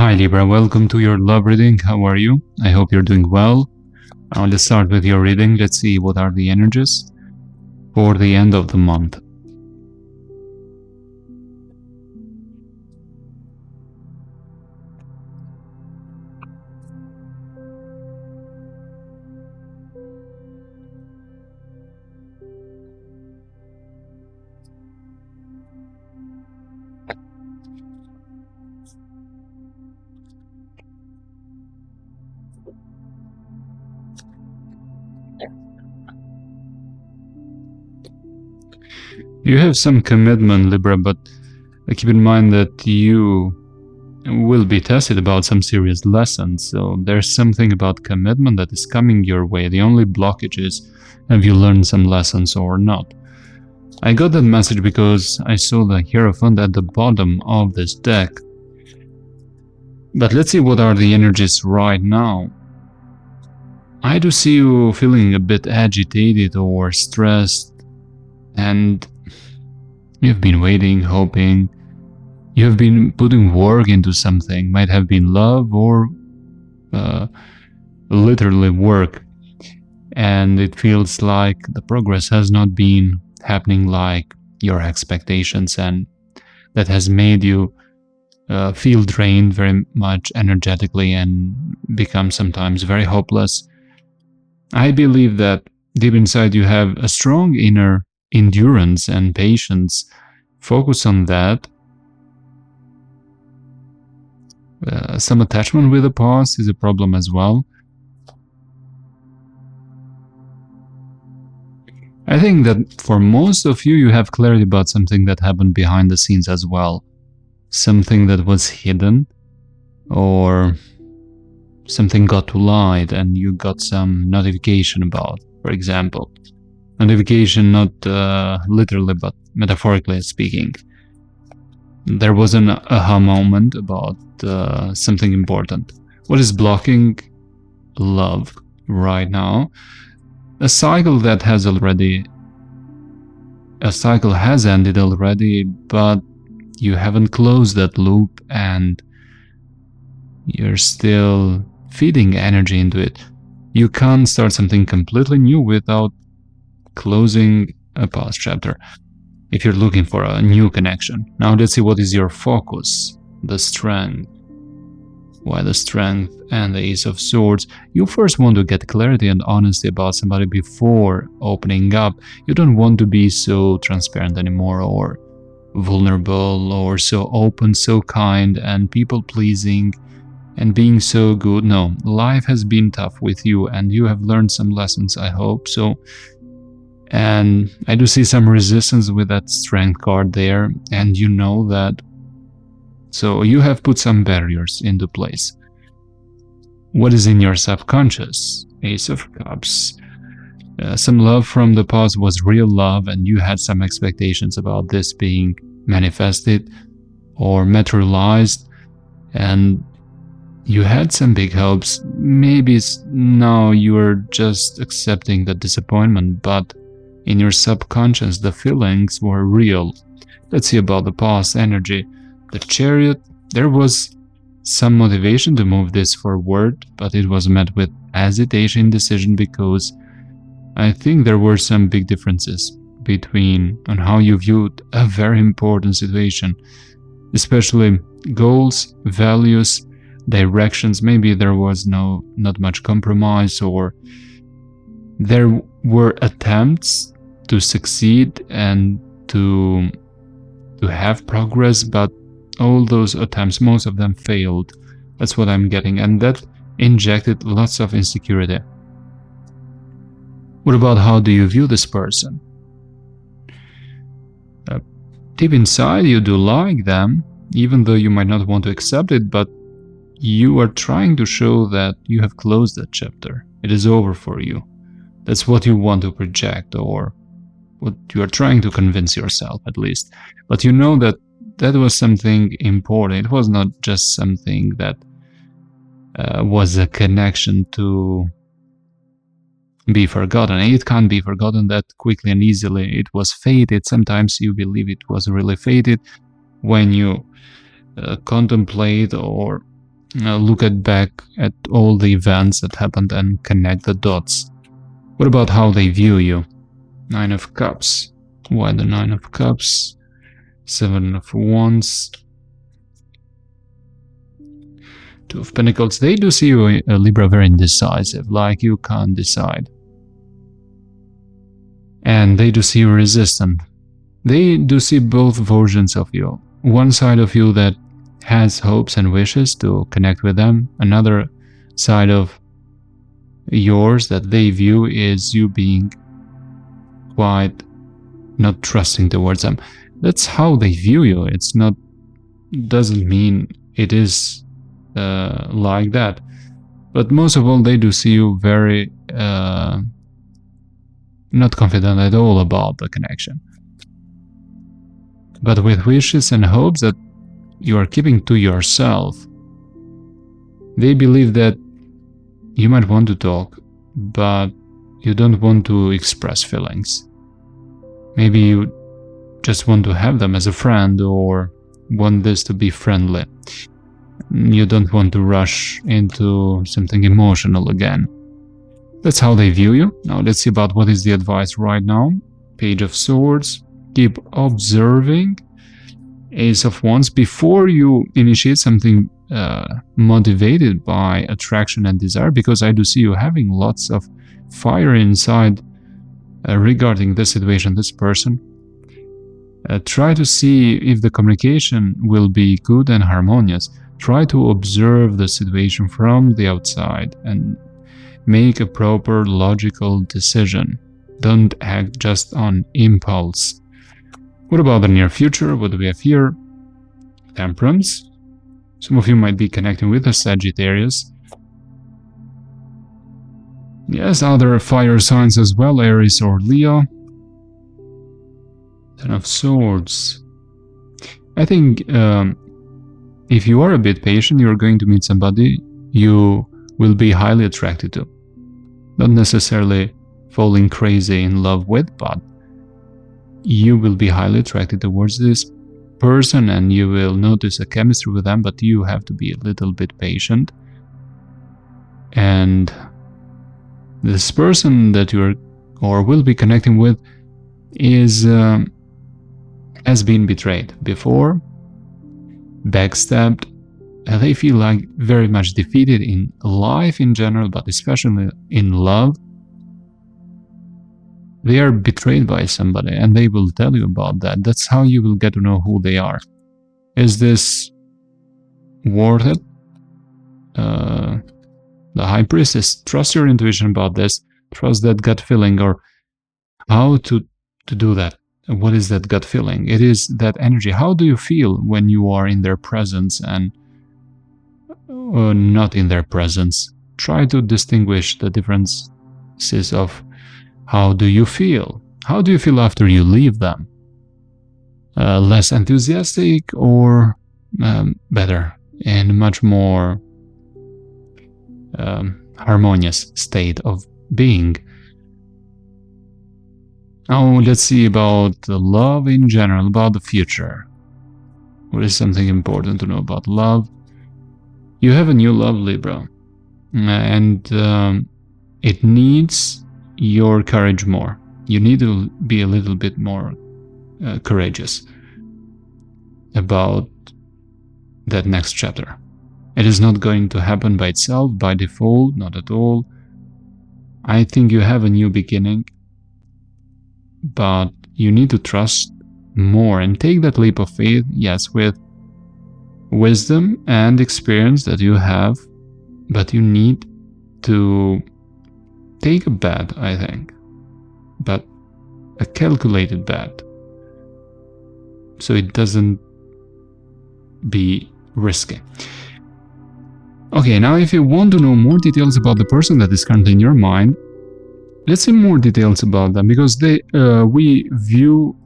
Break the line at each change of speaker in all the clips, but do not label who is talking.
Hi Libra, welcome to your love reading. How are you? I hope you're doing well. Let's start with your reading. Let's see what are the energies for the end of the month. You have some commitment, Libra, but keep in mind that you will be tested about some serious lessons. So there's something about commitment that is coming your way. The only blockage is, have you learned some lessons or not? I got that message because I saw the Hierophant at the bottom of this deck. But let's see what are the energies right now. I do see you feeling a bit agitated or stressed, and you've been waiting, hoping. You have been putting work into something, might have been love or literally work, and it feels like the progress has not been happening like your expectations, and that has made you feel drained very much energetically and become sometimes very hopeless. I believe that deep inside you have a strong inner endurance and patience. Focus on that. Some attachment with the past is a problem as well. I think that for most of you, you have clarity about something that happened behind the scenes as well. Something that was hidden, or something got to light and you got some notification about, for example. Notification not literally but metaphorically speaking. There was an aha moment about something important. What is blocking love right now? A cycle that has ended already, but you haven't closed that loop and you're still feeding energy into it. You can't start something completely new without closing a past chapter if you're looking for a new connection. Now let's see what is your focus. The strength. Why the strength and the Ace of Swords? You first want to get clarity and honesty about somebody before opening up. You don't want to be so transparent anymore, or vulnerable, or so open, so kind and people-pleasing and being so good. No, life has been tough with you and you have learned some lessons, I hope so. And I do see some resistance with that strength card there, and you know that. So you have put some barriers into place. What is in your subconscious? Ace of Cups. Some love from the past was real love and you had some expectations about this being manifested or materialized, and you had some big hopes. Maybe now you are just accepting the disappointment, but in your subconscious the feelings were real. Let's see about the past energy. The Chariot. There was some motivation to move this forward, but it was met with hesitation, indecision, because I think there were some big differences between on how you viewed a very important situation, especially goals, values, directions. Maybe there was not much compromise, or there were attempts to succeed and to have progress, but all those attempts, most of them failed. That's what I'm getting, and that injected lots of insecurity. What about how do you view this person? Deep inside you do like them, even though you might not want to accept it, but you are trying to show that you have closed that chapter. It is over for you. That's what you want to project, or what you are trying to convince yourself, at least. But you know that that was something important. It was not just something that was a connection to be forgotten. It can't be forgotten that quickly and easily. It was fated. Sometimes you believe it was really fated when you contemplate or look back at all the events that happened and connect the dots. What about how they view you? Nine of Cups. Why the Nine of Cups? Seven of Wands. Two of Pentacles. They do see you, Libra, very indecisive, like you can't decide. And they do see you resistant. They do see both versions of you. One side of you that has hopes and wishes to connect with them. Another side of yours that they view is you being quite not trusting towards them. That's how they view you. It's not, doesn't mean it is like that. But most of all, they do see you very not confident at all about the connection. But with wishes and hopes that you are keeping to yourself. They believe that you might want to talk, but you don't want to express feelings. Maybe you just want to have them as a friend or want this to be friendly. You don't want to rush into something emotional again. That's how they view you. Now let's see about what is the advice right now. Page of Swords. Keep observing. Ace of Wands. Before you initiate something motivated by attraction and desire, because I do see you having lots of fire inside regarding this situation, this person. Try to see if the communication will be good and harmonious. Try to observe the situation from the outside and make a proper logical decision. Don't act just on impulse. What about the near future? What do we have here? Temperance. Some of you might be connecting with a Sagittarius. Yes, other fire signs as well, Aries or Leo. Ten of Swords. I think if you are a bit patient, you're going to meet somebody you will be highly attracted to. Not necessarily falling crazy in love with, but you will be highly attracted towards this person and you will notice a chemistry with them, but you have to be a little bit patient. And this person that you are or will be connecting with is has been betrayed before, backstabbed, and they feel like very much defeated in life in general, but especially in love. They are betrayed by somebody and they will tell you about that. That's how you will get to know who they are. Is this worth it? The High Priestess, trust your intuition about this. Trust that gut feeling, or how to do that. What is that gut feeling? It is that energy. How do you feel when you are in their presence and not in their presence? Try to distinguish the differences of how do you feel? How do you feel after you leave them? Less enthusiastic or better and much more harmonious state of being? Now let's see about the love in general, about the future. What is something important to know about love? You have a new love, Libra, and it needs your courage more. You need to be a little bit more courageous about that next chapter. It is not going to happen by itself, by default, not at all. I think you have a new beginning, but you need to trust more and take that leap of faith, yes, with wisdom and experience that you have, but you need to take a bet, I think, but a calculated bet, so it doesn't be risky. Okay, now if you want to know more details about the person that is currently in your mind, let's see more details about them, because we view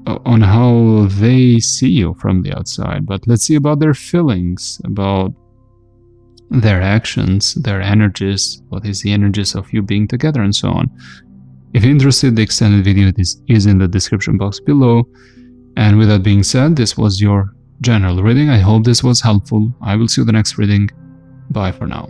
on how they see you from the outside, but let's see about their feelings, about their actions, their energies, what is the energies of you being together, and so on. If you're interested, the extended video is in the description box below. And with that being said, this was your general reading. I hope this was helpful. I will see you in the next reading. Bye for now.